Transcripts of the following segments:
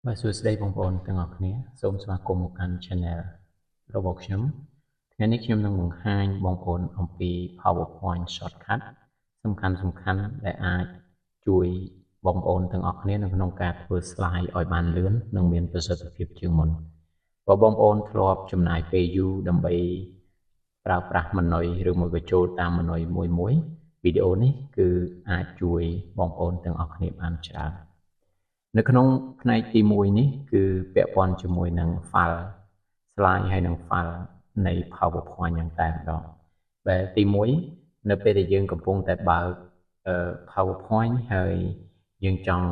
បាទសួស្តីបងប្អូនទាំងអស់គ្នាសូមស្វាគមន៍មកកាន់ Channel របស់ខ្ញុំថ្ងៃនេះខ្ញុំនឹងបង្ហាញបងប្អូនអំពី PowerPoint Shortcut សំខាន់ដែលអាចជួយបងប្អូនទាំងអស់គ្នានៅក្នុងការធ្វើ slide ឲ្យបានលឿននិងមានប្រសិទ្ធភាពជាងមុនបើបងប្អូនធ្លាប់ចំណាយពេលយូរដើម្បីប្រើប្រាស់ម៉ានុយឬមួយក៏ចូលតាមម៉ានុយមួយវីដេអូនេះគឺអាចជួយបងប្អូនទាំងអស់គ្នាបានច្រើននៅក្នុងផ្នែកទី1នេះគឺពាក់ព័ន្ធជាមួយនឹង file slide ហើយនឹង file នៃ PowerPoint យ៉ាងតែម្ដងបែបទី1នៅពេលដែលយើងកំពុងតែបើកPowerPoint ហើយយើងចង់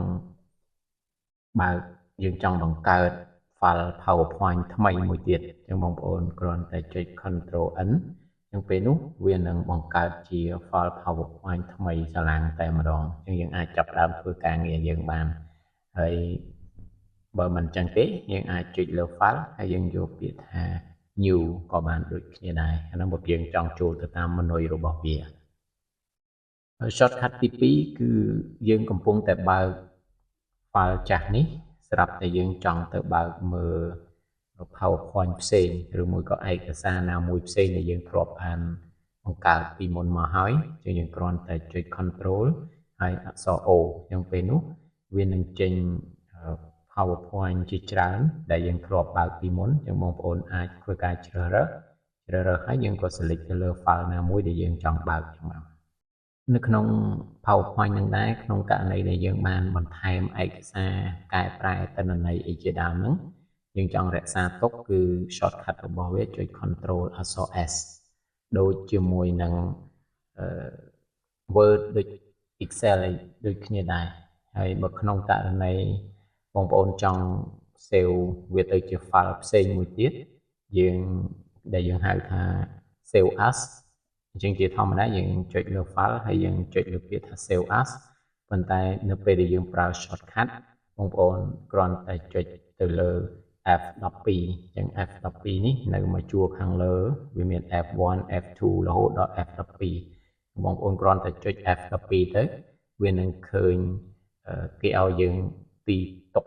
បង្កើត file PowerPoint ថ្មីមួយទៀតអញ្ចឹងបងប្អូនគ្រាន់តែចុច Ctrl N អញ្ចឹងពេលនោះវានឹងបង្កើតជា file PowerPoint ថ្មីឆ្លាងតែម្ដងអញ្ចឹងយើងអាចចាប់ផ្ដើមធ្វើការងារយើងបានហើយបើមិនចឹងទេយើងអាចចុចលើ file ហើយយើងយកពាក្យថា new ក៏បានដូចគ្នាដែរអានោះបើយើងចង់ចូលទៅតាមម៉ានុយរបស់វា shortcut ទី2គឺយើងកំពុងតែបើក file ចាស់នេះស្រាប់តែយើងចង់ទៅបើកមើល PowerPoint ផ្សេងឬមួយក៏ឯកសារណាមួយផ្សេងដែលយើងធ្លាប់បានបង្កើតពីមុនមកហើយចឹងយើងគ្រាន់តែចុច Control ហើយអក្សរ O ចឹងពេលនោះវានឹងចេញ PowerPoint ជាច្រើនដែលយើងធ្លាប់បើកពីមុនចឹងបងប្អូនអាចធ្វើការជ្រើសរើសហើយយើងក៏ select ទៅលើ file ណាមួយដែលយើងចង់បើកចឹងមកនៅក្នុង PowerPoint នឹងដែរក្នុងករណីដែលយើងបានបន្ថែមឯកសារកែប្រែទិន្នន័យអីជាដើមហ្នឹងយើងចង់រក្សាទុកគឺ shortcut របស់វាចុច Control អក្សរ S ដូចជាមួយនឹង Word ដូច Excel ដូចគ្នាដែរហើយបើក្នុងករណីបងប្អូនចង់ save វាទៅជា file ផ្សេងមួយទៀតយើងហៅថា save as អញ្ចឹងជាធម្មតាយើងចុចលើ file ហើយយើងចុចលើពាក្យថា save as ប៉ុន្តែនៅពេលដែលយើងប្រើ shortcut បងប្អូនគ្រាន់តែចុចទៅលើ F12 អញ្ចឹង F12 នេះនៅមួយជួរខាងលើវាមាន F1 F2 រហូតដល់ F12 បងប្អូនគ្រាន់តែចុច F12 ទៅវានឹងឃើញគេឲ្យយើងទីទុក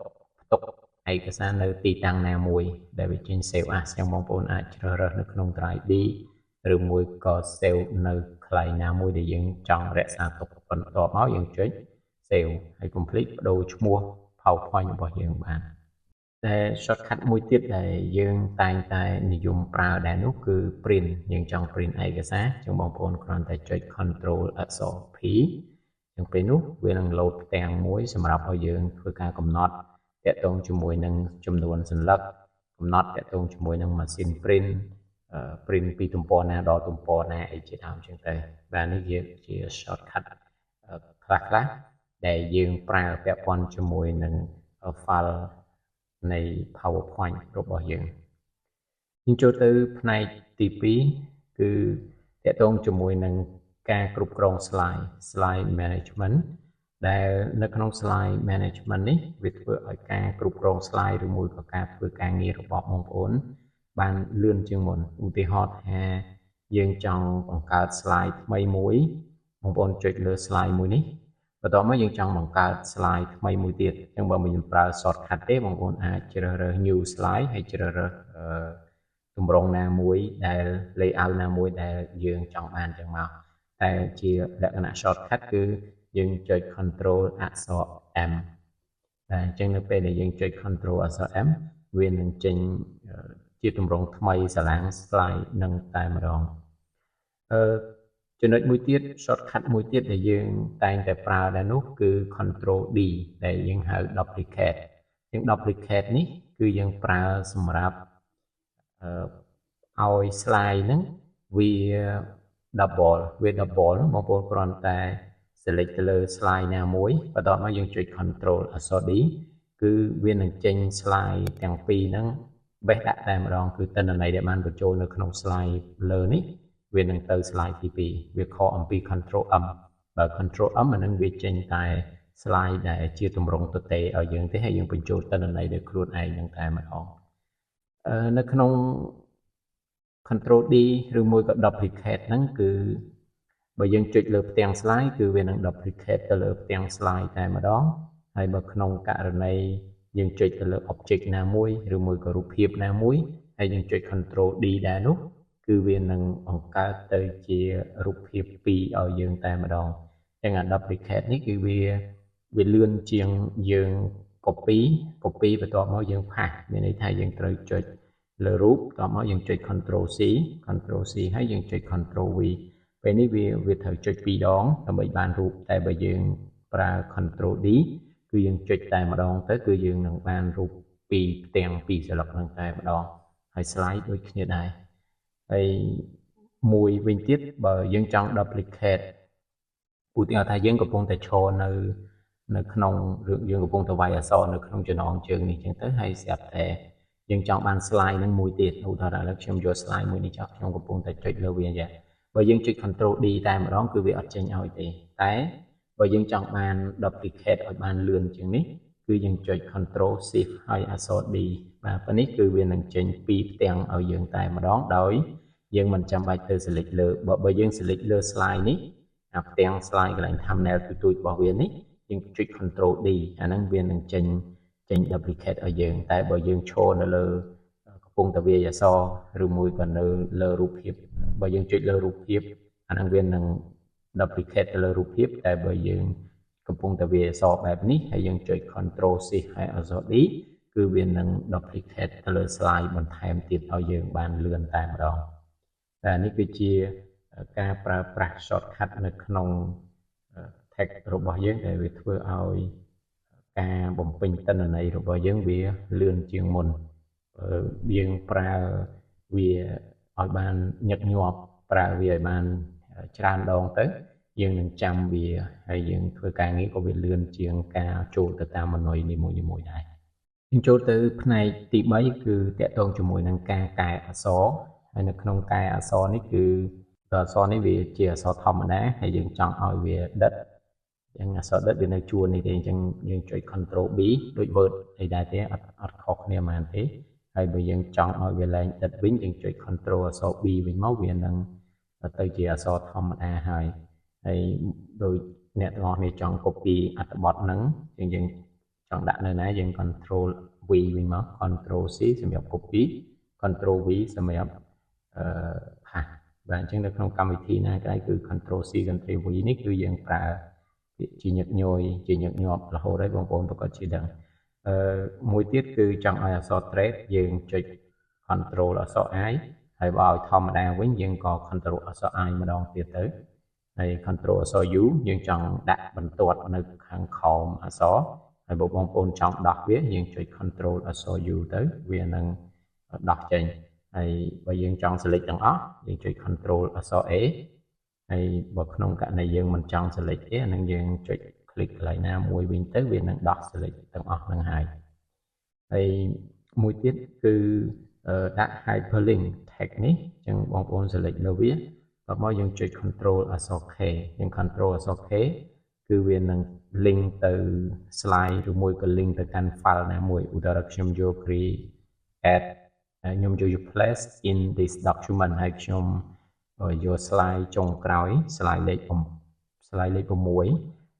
ឯកសារនៅទីតាំងណាមួយដែលវាចេញ save as ចឹងបងប្អូនអាចជ្រើសរើសនៅក្នុង Drive D ឬមួយក៏ save នៅកន្លែងណាមួយដែលយើងចង់រក្សាទុកបន្ទាប់មកយើងចុច save ហើយ complete បដូរឈ្មោះ PowerPoint របស់យើងបានតែ shortcut មួយទៀតដែលយើងតែងតែនិយមប្រើដែរនោះគឺ print យើងចង់ print ឯកសារចឹងបងប្អូនគ្រាន់តែចុច Control អក្សរ P ចឹងពេលនោះវានឹង load ផ្ទាំងមួយសម្រាប់ឲ្យយើងធ្វើការកំណត់តាក់ទងជាមួយនឹងចំនួនសន្លឹកកំណត់តាក់ទងជាមួយនឹងម៉ាស៊ីន print print ពីទំព័រណាដល់ទំព័រណាអីជាដើមចឹងទៅបាទនេះវាជា shortcut ខ្លះដែលយើងប្រើពាក់ព័ន្ធជាមួយនឹង file នៃ PowerPoint របស់យើងចូលទៅផ្នែកទី2គឺតាក់ទងជាមួយនឹងការគ្រប់គ្រង slide management ដែលនៅក្នុង slide management នេះវាធ្វើឲ្យការគ្រប់គ្រង slide ឬមួយក៏ការធ្វើការងាររបស់បងប្អូនបានលឿនជាងមុនឧទាហរណ៍ថាយើងចង់បង្កើត slide ថ្មីមួយបងប្អូនចុចលើ slide មួយនេះបន្ទាប់មកយើងចង់បង្កើត slide ថ្មីមួយទៀតអញ្ចឹងបើមិនប្រើ shortcut ទេបងប្អូនអាចជ្រើសរើស new slide ហើយជ្រើសរើសទម្រង់ណាមួយដែល layout ណាមួយដែលយើងចង់បានចឹងមកតែជាលក្ខណៈ shortcut គឺយើងចុច Control អក្សរ M តែអញ្ចឹងនៅពេលដែលយើងចុច Control អក្សរ M វានឹងចេញជាទម្រង់ថ្មីស្រឡាំង slide នឹងតែម្ដងចំណុចមួយទៀត shortcut មួយទៀតដែលយើងតែងតែប្រើដែរនោះគឺ Control D ដែលយើងហៅ duplicate ជាង duplicate នេះគឺយើងប្រើសម្រាប់ឲ្យ slide ហ្នឹងវា double ហ្នឹងបងប្អូនគ្រាន់តែ select ទៅលើ slide ណាមួយបន្ទាប់មកយើងចុច Control អក្សរ D គឺវានឹងចេញ slide ទាំងពីរហ្នឹងបេះដាក់តែម្ដងគឺទិន្នន័យដែលបានបញ្ចូលនៅក្នុង slide លើនេះវានឹងទៅ slide ទី2វាខកអំពី Control M បើ Control M អានឹងវាចេញតែ slide ដែលជាទម្រង់ទទេឲ្យយើងទេហើយយើងបញ្ចូលទិន្នន័យដោយខ្លួនឯងនឹងតែម្ដងនៅក្នុង Control D ឬមួយក៏ duplicate ហ្នឹងគឺបើយើងចុចលើផ្ទាំង slide គឺវានឹង duplicate ទៅលើផ្ទាំង slide តែម្ដងហើយបើក្នុងករណី យើងចុចទៅលើ object ណាមួយឬមួយក៏រូបភាពណាមួយហើយយើងចុច control D ដែរនោះគឺវានឹងបង្កើតទៅជារូបភាព2ឲ្យយើងតែម្ដងអញ្ចឹងអា duplicate នេះគឺវាលឿនជាងយើង copy បន្ទាប់មកយើងផាសមានន័យថាយើងត្រូវចុចលើរូបបន្ទាប់មកយើងចុច control C ហើយយើងចុច control V ពេលនេះវាត្រូវចុច2ដងដើម្បីបានរូបតែបើយើងប្រើ control D គឺយើងចុចតែម្ដងទៅគឺយើងនឹងបានរូប2ផ្ទាំង2ស្លឹកនឹងតែម្ដងហើយ slide ដូចគ្នាដែរហើយមួយវិញទៀតបើយើងចង់ duplicate ឧទាហរណ៍ថាយើងកំពុងតែឈរនៅក្នុងរឿងយើងកំពុងតែវាយអក្សរនៅក្នុងចំណងជើងនេះអញ្ចឹងទៅហើយស្រាប់តែយើងចង់បាន slide នឹងមួយទៀតឧទាហរណ៍ឥឡូវខ្ញុំយក slide មួយនេះចោលខ្ញុំកំពុងតែចុចលើវាអញ្ចឹងបើយើងចុច control D តែម្ដងគឺវាអត់ចេញឲ្យទេតែបើយើងចង់បាន duplicate ឲ្យបានលឿនជាងនេះគឺយើងចុច control shift ហើយអក្សរ D បាទប៉ុណ្នេះគឺវានឹងចេញ2ផ្ទាំងឲ្យយើងតែម្ដងដោយយើងមិនចាំបាច់ទៅ select លើបើយើង select លើ slide នេះអាផ្ទាំង slide កន្លែង thumbnail ទូចៗរបស់វានេះយើងចុច control D អាហ្នឹងវានឹងចេញ duplicate ឲ្យយើងតែបើយើងឈរនៅលើកំពុងតែវាយអក្សរឬមួយក៏នៅលើរូបភាពបើយើងចុចលើរូបភាពអាហ្នឹងវានឹង duplicate ទៅលើរូបភាពតែបើយើងកំពុងតែវាយអក្សរបែបនេះហើយយើងចុច control shift ហើយអក្សរ D គឺវានឹង duplicate ទៅលើ slide បន្ថែមទៀតឲ្យយើងបានលឿនតែម្ដងតែនេះគឺជាការប្រើប្រាស់ shortcut នៅក្នុង text របស់យើងដែលវាធ្វើឲ្យការបំពេញទិន្នន័យរបស់យើងវាលឿនជាងមុនយើងប្រើវាឲ្យបានញឹកញាប់ប្រើវាឲ្យបានច្រើនដងទៅយើងនឹងចាំវាហើយយើងធ្វើការងារក៏វាលឿនជាងការចូលទៅតាមម៉នុយនីមួយៗដែរយើងចូលទៅផ្នែកទី3គឺតាក់ទងជាមួយនឹងការកែអក្សរហើយនៅក្នុងកែអក្សរនេះគឺអក្សរនេះវាជាអក្សរធម្មតាហើយយើងចង់ឲ្យវាដិតអញ្ចឹងអក្សរដិតវានៅជួរនេះទេអញ្ចឹងយើងចុច control B ដូច word អីដែរទេអត់ខុសគ្នាប៉ុន្មានទេហើយបើយើងចង់ឲ្យវាឡើងដិតវិញយើងចុច control អក្សរ B វិញមកវានឹងទៅជាអក្សរធម្មតាហើយដោយអ្នកទាំងអស់គ្នាចង់ copy អត្ថបទហ្នឹងអញ្ចឹងយើងចង់ដាក់នៅណាយើង control V វិញមក control C សម្រាប់ copy control V សម្រាប់ផាសបាទអញ្ចឹងនៅក្នុងកម្មវិធីណាក៏ដោយគឺ control C control V នេះគឺយើងប្រើជាញឹកញយជាញឹកញាប់រហូតហើយបងប្អូនប្រកាសជាដឹងមួយទៀតគឺចង់ឲ្យអក្សរ trace យើងចុច control អក្សរ I ហើយបើឲ្យធម្មតាវិញយើងក៏ control អក្សរ I ម្ដងទៀតទៅហើយ control អក្សរ U យើងចង់ដាក់បន្ទាត់នៅខាងខោមអក្សរហើយបើបងប្អូនចង់ដោះវាយើងចុច control អក្សរ U ទៅវានឹងដោះចេញហើយបើយើងចង់ select ទាំងអស់យើងចុច control អក្សរ A ហើយបើក្នុងករណីយើងមិនចង់ select ទេអានឹងយើងចុច click កន្លែងណាមួយវិញទៅវានឹងដោះ select ទាំងអស់នឹងហើយហើយមួយទៀតគឺដាក់ hyperlink text នេះអញ្ចឹងបងប្អូន select លើវាបន្ទាប់មកយើងចុច control អក្សរ K យើង control អក្សរ K គឺវានឹង link ទៅ slide ឬមួយក៏ link ទៅកាន់ file ណាមួយឧទាហរណ៍ខ្ញុំយក create ខ្ញុំយក place in this document ហើយខ្ញុំយក slide ចុងក្រោយ slide លេខ6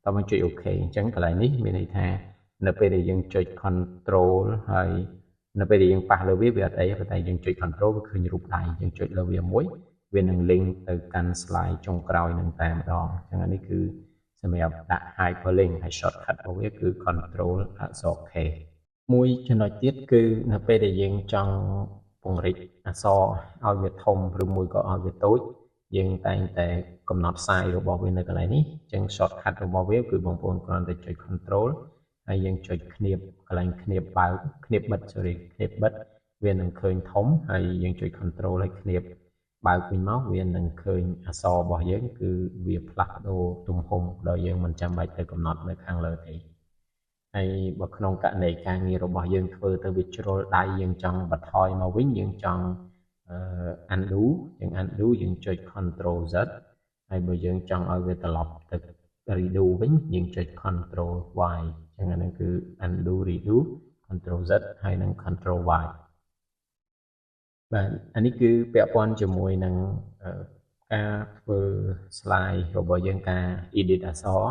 តោះមកចុច OK អញ្ចឹងកន្លែងនេះមានន័យថានៅពេលដែលយើងចុច control ហើយនៅពេលដែលយើងប៉ះលើវាអត់អីប៉ុន្តែយើងចុច control វាឃើញរូបដៃយើងចុចលើវាមួយវានឹង link ទៅកាន់ slide ចុងក្រោយនឹងតែម្ដងអញ្ចឹងនេះគឺសម្រាប់ដាក់ hyperlink ហើយ shortcut របស់វាគឺ control អក្សរ K មួយចំណុចទៀតគឺនៅពេលដែលយើងចង់ពង្រីកអក្សរឲ្យវាធំឬមួយក៏ឲ្យវាតូចយើងតែងតែកំណត់ size របស់វានៅកន្លែងនេះអញ្ចឹង shortcut របស់វាគឺបងប្អូនគ្រាន់តែចុច control ហើយយើងចុចឃ្នាបកន្លែងឃ្នាបបើកឃ្នាបបិទវានឹងឃើញធំហើយយើងចុច control ហើយឃ្នាបបើកវិញមកវានឹងឃើញអក្សររបស់យើងគឺវាផ្លាស់ប្ដូរទំហំដោយយើងមិនចាំបាច់ទៅកំណត់នៅខាងលើទេហើយបើក្នុងករណីការងាររបស់យើងធ្វើទៅវាជ្រុលដៃយើងចង់បន្ថយមកវិញយើងចង់undo យើងចុច control Z ហើយបើយើងចង់ឲ្យវាត្រឡប់ទៅ redo វិញយើងចុច control Y អញ្ចឹងអានេះគឺ undo redo control Z ហើយនឹង control Y បាទអានេះគឺពាក់ព័ន្ធជាមួយនឹងការធ្វើ slide របស់យើងការ edit អក្សរ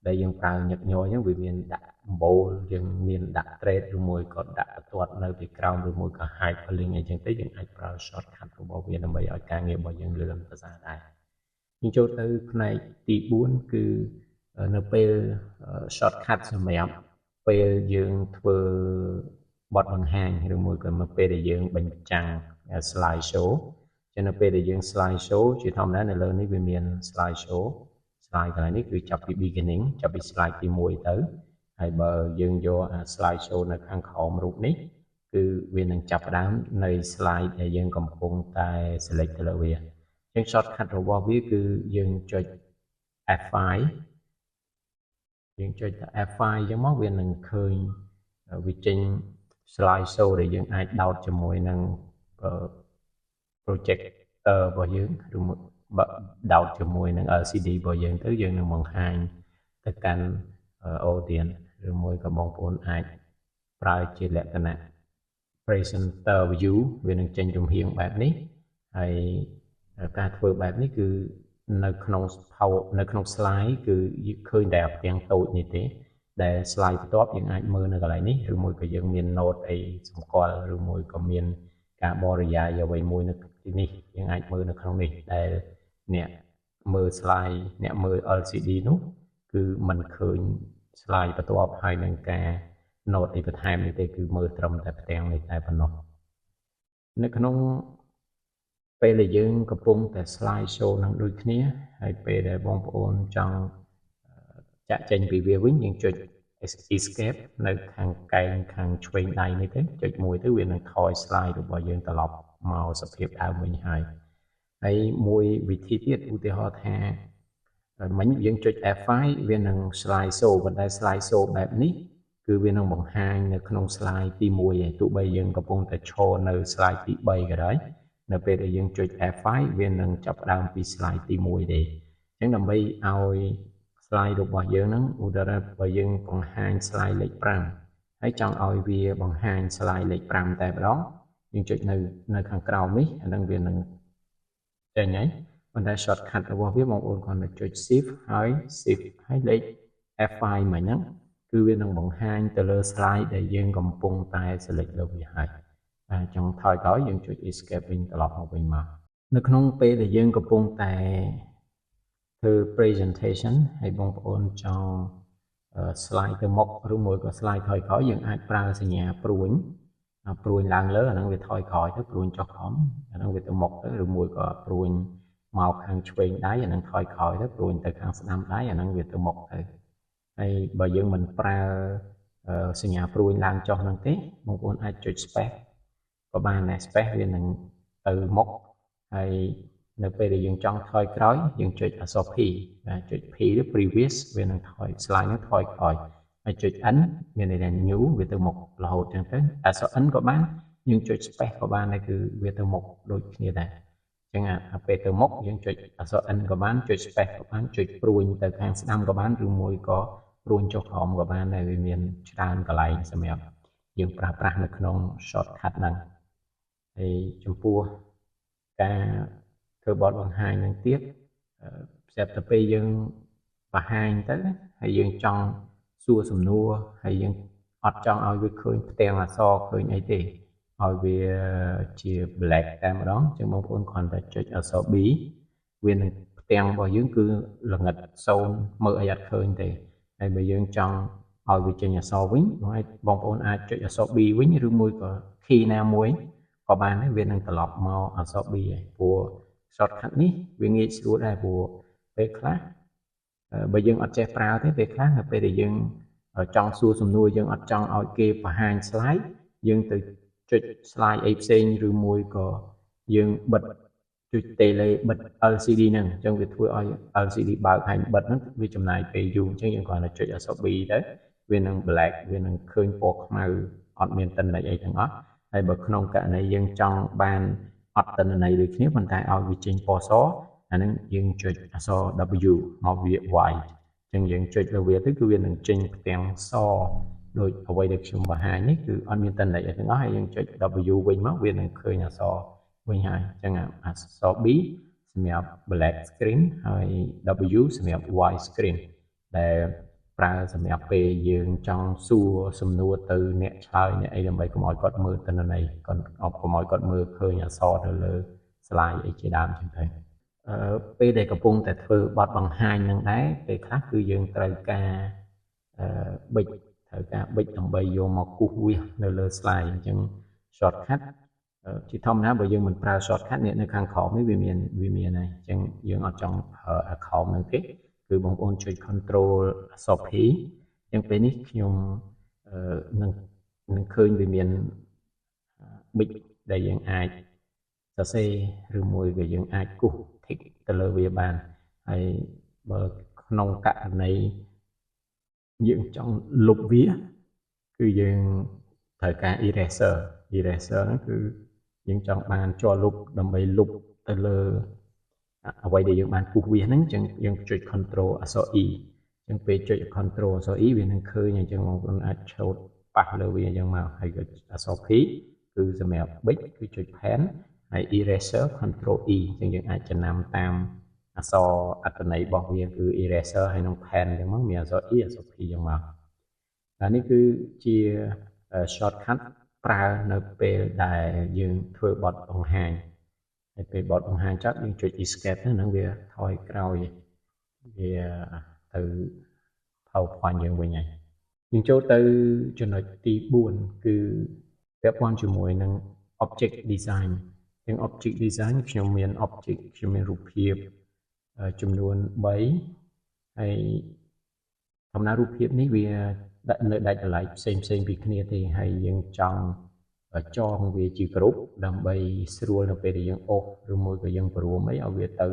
ដែលយើងប្រើញឹកញយហ្នឹងវាមានដាក់ បូលយើងមានដាក់ trade ឬមួយក៏ដាក់បន្ទាត់នៅពីក្រោមឬមួយក៏ hyperlink អីចឹងទៅយើងអាចប្រើ shortcut របស់វាដើម្បីឲ្យការងាររបស់យើងលឿនប្រសើរដែរយើងចូលទៅផ្នែកទី4គឺនៅពេល shortcut សម្រាប់ពេលយើងធ្វើបទបង្ហាញឬមួយក៏នៅពេលដែលយើងបញ្ចាំង slide show ចឹងនៅពេលដែលយើង slide show ជាធម្មតានៅលើនេះវាមាន slide show slide កន្លែងនេះគឺចាប់ពី beginning ចាប់ពី slide ទី1ទៅហើយបើយើងយក slide show នៅខាងក្រោមរូបនេះគឺវានឹងចាប់ផ្ដើមនៅ slide ដែលយើងកំពុងតែ select ទៅលើវាចឹង shortcut របស់វាគឺយើងចុច F5 យើងចុចទៅ F5 ចឹងមកវានឹងឃើញវាចេញ slide show ដែលយើងអាចដោតជាមួយនឹង projector របស់យើងឬមកដោតជាមួយនឹង LCD របស់យើងទៅយើងនឹងបង្ហាញទៅកាន់ audience ឬមួយក៏បងប្អូនអាចប្រើជាលក្ខណៈ presenter view វានឹងចេញជំហៀងបែបនេះហើយការធ្វើបែបនេះគឺនៅក្នុង នៅក្នុង slide គឺឃើញតែផ្ទាំងតូចនេះទេដែល slide បន្ទាប់យើងអាចមើលនៅកន្លែងនេះឬមួយក៏យើងមាន note អីសម្គាល់ឬមួយក៏មានការបរិយាយអ្វីមួយនៅទីនេះយើងអាចមើលនៅក្នុងនេះដែលអ្នកមើល slide អ្នកមើល LCD នោះគឺមិនឃើញ slide បន្ទាប់ហើយនឹងការ note អីបន្ថែមនេះទេគឺមើលត្រឹមតែផ្ទាំងនេះតែប៉ុណ្ណោះនៅក្នុងពេលដែលយើងកំពុងតែ slide show នឹងដូចគ្នាហើយពេលដែលបងប្អូនចង់ចាក់ចេញពីវាវិញយើងចុច escape នៅខាងកែងខាងឆ្វេងដៃនេះទៅចុចមួយទៅវានឹងថយ slide របស់យើងត្រឡប់មកសភាពដើមវិញហើយមួយវិធីទៀតឧទាហរណ៍ថាមិញយើងចុច F5 វានឹង slide show ប៉ុន្តែ slide show បែបនេះគឺវានឹងបង្ហាញនៅក្នុង slide ទី1ឯងទោះបីយើងកំពុងតែឈរនៅ slide ទី3ក៏ដោយនៅពេលដែលយើងចុច F5 វានឹងចាប់ផ្ដើមពី slide ទី1ទេអញ្ចឹងដើម្បីឲ្យ slide របស់យើងហ្នឹងឧទាហរណ៍បើយើងបង្ហាញ slide លេខ5ហើយចង់ឲ្យវាបង្ហាញ slide លេខ5តែម្ដងយើងចុចនៅខាងក្រោមនេះអានឹងវានឹងចេញហើយប៉ុន្តែ shortcut របស់វាបងប្អូនគ្រាន់តែចុច shift ហើយលេខ F5 មិញហ្នឹងគឺវានឹងបង្ហាញទៅលើ slide ដែលយើងកំពុងតែ select លើវាហើយចង់ថយក្រោយយើងចុច escape វិញត្រឡប់មកវិញមកនៅក្នុងពេលដែលយើងកំពុងតែធ្វើ presentation ហើយបងប្អូនចង់ slide ទៅមុខឬមួយក៏ slide ថយក្រោយយើងអាចប្រើសញ្ញាព្រួញឡើងលើអាហ្នឹងវាថយក្រោយទៅព្រួញចុះក្រោមអាហ្នឹងវាទៅមុខទៅឬមួយក៏ព្រួញមកខាងឆ្វេងដៃអាហ្នឹងថយក្រោយទៅព្រួញទៅខាងស្ដាំដៃអាហ្នឹងវាទៅមុខទៅហើយបើយើងមិនប្រើសញ្ញាព្រួយឡើងចុះហ្នឹងទេបងប្អូនអាចចុច space ក៏បានដែរ space វានឹងទៅមុខហើយនៅពេលដែលយើងចង់ថយក្រោយយើងចុចអក្សរ P ចុច P ឬ previous វានឹងថយ slide នឹងថយក្រោយហើយចុច N មានន័យថា new វាទៅមុខរហូតចឹងទៅអក្សរ N ក៏បានយើងចុច space ក៏បានដែរគឺវាទៅមុខដូចគ្នាដែរអញ្ចឹងពេលទៅមុខយើងចុចអក្សរ N ក៏បានចុច space ក៏បានចុចព្រួញទៅខាងស្ដាំក៏បានឬមួយក៏ព្រួញចុះក្រោមក៏បានដែរវាមានច្រើនកន្លែងសម្រាប់យើងប្រើប្រាស់នៅក្នុង shortcut ហ្នឹងហើយចំពោះការធ្វើបទបង្ហាញនឹងទៀតស្រាប់តែពេលយើងបង្ហាញទៅហើយយើងចង់សួរសំណួរហើយយើងអត់ចង់ឲ្យវាឃើញផ្ទាំងអក្សរឃើញអីទេឲ្យវាជា black តែម្ដងចឹងបងប្អូនគ្រាន់តែចុចអក្សរ B វានឹងផ្ទាំងរបស់យើងគឺល្ងិត0មើលអីអត់ឃើញទេហើយបើយើងចង់ឲ្យវាចេញអក្សរវិញបងប្អូនអាចចុចអក្សរ B វិញឬមួយក៏ key ណាមួយក៏បានដែរវានឹងត្រឡប់មកអក្សរ B ហើយព្រោះ shortcut នេះវាងាយស្រួលដែរព្រោះពេលខ្លះបើយើងអត់ចេះប្រើទេពេលខ្លះនៅពេលដែលយើងចង់សួរសំណួរយើងអត់ចង់ឲ្យគេបង្ហាញ slide យើងទៅចុច slide អីផ្សេងឬមួយក៏យើងបិទចុច tele បិទ LCD ហ្នឹងអញ្ចឹងវាធ្វើឲ្យ LCD បើកហើយបិទហ្នឹងវាចំណាយពេលយូរអញ្ចឹងយើងគ្រាន់តែចុចអក្សរ B ទៅវានឹង black វានឹងឃើញពណ៌ខ្មៅអត់មានទិន្នន័យអីទាំងអស់ហើយបើក្នុងករណីយើងចង់បានអត់ទិន្នន័យដូចគ្នាប៉ុន្តែឲ្យវាចេញពណ៌សអាហ្នឹងយើងចុចអក្សរ W មកវា white អញ្ចឹងយើងចុចលើវាទៅគឺវានឹងចេញផ្ទាំងសដូចអ្វីដែលខ្ញុំបង្ហាញនេះគឺអត់មានទិន្នន័យអីទាំងអស់ហើយយើងចុច W វិញមកវានឹងឃើញអក្សរវិញហើយអញ្ចឹងអក្សរ B សម្រាប់ black screen ហើយ W សម្រាប់ white screen ដែល ប្រើសម្រាប់ពេលយើងចង់សួរសំណួរទៅអ្នកឆ្លើយអ្នកអីដើម្បីកុំឲ្យគាត់មើលទិន្នន័យគាត់កុំឲ្យគាត់មើលឃើញអក្សរនៅលើ slide អីជាដើមចឹងទៅពេលដែលកំពុងតែធ្វើបទបង្ហាញនឹងដែរពេលខ្លះគឺយើងត្រូវការប៊ិចដើម្បីយកមកគូសវាសនៅលើ slide អញ្ចឹង shortcut ជាធម្មតាបើយើងមិនប្រើ shortcut នៅខាងក្រោមនេះវាមានហើយអញ្ចឹងយើងអត់ចង់ប្រើអាខោមហ្នឹងទេគឺបងប្អូនចុច control អក្សរ P អញ្ចឹងពេលនេះខ្ញុំនឹងឃើញវាមានប៊ិចដែលយើងអាចសរសេរឬមួយក៏យើងអាចគូស tick ទៅលើវាបានហើយបើក្នុងករណីយើងចង់លុបវាគឺយើងត្រូវការ eraser ហ្នឹងគឺយើងចង់បានជាប់លុបដើម្បីលុបទៅលើអ្វីដែលយើងបានពុះវាហ្នឹងអញ្ចឹងយើងចុច control អក្សរ E អញ្ចឹងពេលចុច control អក្សរ E វានឹងឃើញអញ្ចឹងបងប្អូនអាចឆូតប៉ះលើវាអញ្ចឹងមកហើយក៏អក្សរ P គឺសម្រាប់ប៊ិចគឺចុច pen ហើយ eraser control E អញ្ចឹងយើងអាចចំណាំតាមអក្សរអត្ថន័យរបស់វាគឺ eraser ហើយនឹង pen អញ្ចឹងមកមានអក្សរ E អក្សរ P អញ្ចឹងមកហើយនេះគឺជា shortcut ប្រើនៅពេលដែលយើងធ្វើបទបង្ហាញហើយពេលបទបង្ហាញចប់យើងចុច escape ហ្នឹងវាថយក្រោយវាទៅ PowerPoint យើងវិញហើយយើងចូលទៅចំណុចទី4គឺពាក់ព័ន្ធជាមួយនឹង object design ទាំង object design ខ្ញុំមាន object ខ្ញុំមានរូបភាពចំនួន3ហើយធម្មតារូបភាពនេះវាដាក់នៅដាច់ដោយឡែកផ្សេងពីគ្នាទេហើយយើងចង់ចងវាជាក្រុមដើម្បីស្រួលនៅពេលដែលយើងអូសឬមួយក៏យើងព្រមអីឲ្យវាទៅ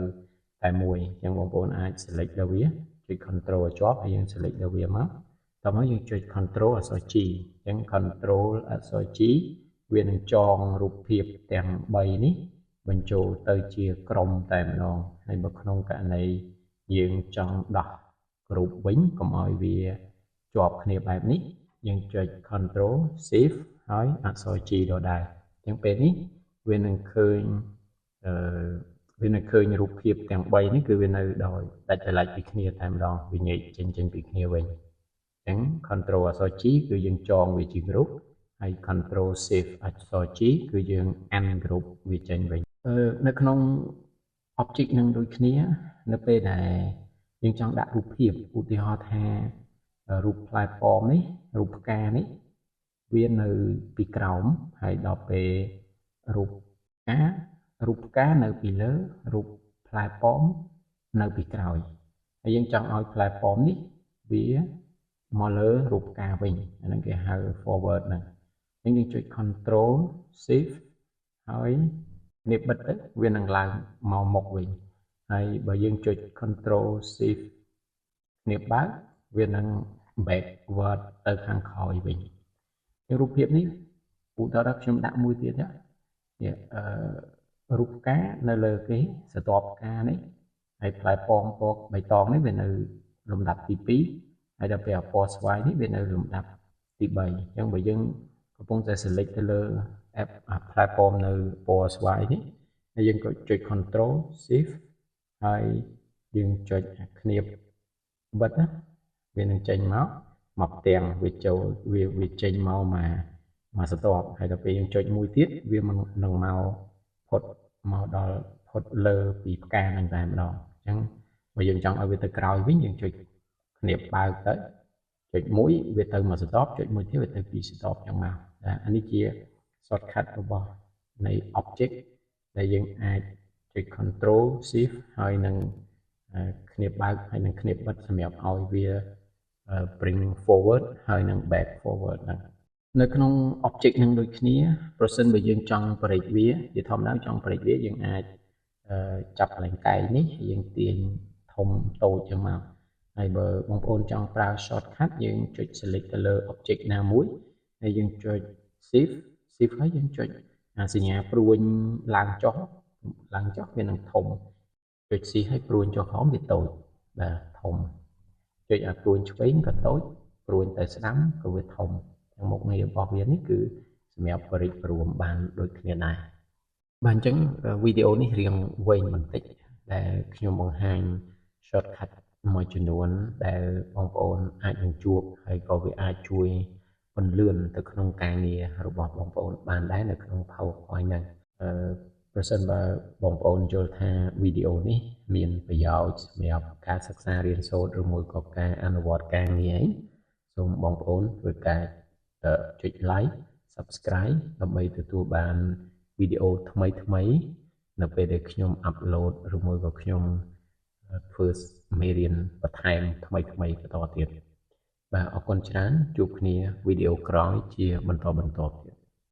តែមួយអញ្ចឹងបងប្អូនអាច select ដល់វាចុច control ជាប់ហើយយើង select ដល់វាមកតោះមកយើងចុច control អក្សរ G អញ្ចឹង control អក្សរ G វានឹងចងរូបភាពទាំង3នេះបញ្ចូលទៅជាក្រុមតែម្ដងហើយបើក្នុងករណីយើងចង់ដោះក្រុមវិញកុំឲ្យវាជាប់គ្នាបែបនេះយើងចុច control shift ហើយអក្សរ G ដដែលអញ្ចឹងពេលនេះវានឹងឃើញរូបភាពទាំង3នេះគឺវានៅដោយដាច់ដោយឡែកពីគ្នាតែម្ដងវាញែកចេញពីគ្នាវិញអញ្ចឹង control អក្សរ G គឺយើងចងវាជាក្រុមហើយ control shift អក្សរ G គឺយើង ungroup វាចេញវិញនៅក្នុង object នឹងដូចគ្នានៅពេលដែលយើងចង់ដាក់រូបភាពឧទាហរណ៍ថារូបផ្លែប៉ោមនេះរូបផ្កានេះវានៅពីក្រោមហើយដល់ពេលរូបផ្កានៅពីលើរូបផ្លែប៉ោមនៅពីក្រោយហើយយើងចង់ឲ្យផ្លែប៉ោមនេះវាមកលើរូបផ្កាវិញអាហ្នឹងគេហៅ forward ហ្នឹងអញ្ចឹងយើងចុច control shift ហើយនេះបិទទៅវានឹងឡើងមកមុខវិញហើយបើយើងចុច control shift នេះបើកវានឹង backward ទៅខាងក្រោយវិញរូបភាពនេះឧទាហរណ៍ខ្ញុំដាក់មួយទៀតរូបផ្កានៅលើគេស្រទាប់ផ្កានេះហើយផ្លែប៉ោមពណ៌បៃតងនេះវានៅលំដាប់ទី2ហើយដល់ពេលពណ៌ស្វាយនេះវានៅលំដាប់ទី3អញ្ចឹងបើយើងកំពុងតែ select ទៅលើ ផ្លែប៉ោមនៅពណ៌ស្វាយនេះហើយយើងក៏ចុច control shift ហើយយើងចុចគ្នាបិទណាវានឹងចេញមកផ្ទាំងវាចូលវាចេញមកស្រទាប់ហើយដល់ពេលយើងចុចមួយទៀតវានឹងមកផុតលើពីផ្កាហ្នឹងតែម្ដងអញ្ចឹងបើយើងចង់ឲ្យវាទៅក្រោយវិញយើងចុចគ្នាបើកទៅចុចមួយវាទៅមកស្រទាប់ចុចមួយទៀតវាទៅពីស្រទាប់អញ្ចឹងមកអានេះជា shortcut របស់នៃ object ដែលយើងអាចចុច control shift ហើយនឹងគ្នាបើកហើយនឹងគ្នាបិទសម្រាប់ឲ្យវា bring forward ហើយនឹង back forward ហ្នឹងនៅក្នុង object នឹងដូចគ្នាប្រសិនបើយើងចង់ប្រិចវាជាធម្មតាចង់ប្រិចវាយើងអាចចាប់កន្លែងកែងនេះយើងទាញធំតូចចឹងមកហើយបើបងប្អូនចង់ប្រើ shortcut យើងចុច select ទៅលើ object ណាមួយហើយយើងចុច shift ហើយយើងចុចសញ្ញាព្រួញឡើងចុះវានឹងធំចុច C ហើយព្រួញចុះក្រោមវាតូចបាទធំចុចព្រួញឆ្វេងក៏តូចព្រួញទៅស្ដាំក៏វាធំមុខងាររបស់វានេះគឺសម្រាប់បរិយារួមបានដូចគ្នាដែរបាទអញ្ចឹងវីដេអូនេះរៀងវែងបន្តិចដែលខ្ញុំបង្ហាញ shortcut មួយចំនួនដែលបងប្អូនអាចនឹងជួបហើយក៏វាអាចជួយពន្លឿនទៅក្នុងការងាររបស់បងប្អូនបានដែរនៅក្នុង PowerPoint ហ្នឹងប្រសិនបើបងប្អូនយល់ថាវីដេអូនេះមានប្រយោជន៍សម្រាប់ការសិក្សារៀនសូត្រឬមួយក៏ការអនុវត្តការងារសូមបងប្អូនធ្វើការចុច like subscribe ដើម្បីទទួលបានវីដេអូថ្មីៗនៅពេលដែលខ្ញុំ upload ឬមួយក៏ខ្ញុំធ្វើមេរៀនបន្ថែមថ្មីបន្តទៀតបាទអរគុណច្រើនជួបគ្នាវីដេអូក្រោយជាបន្តទៀត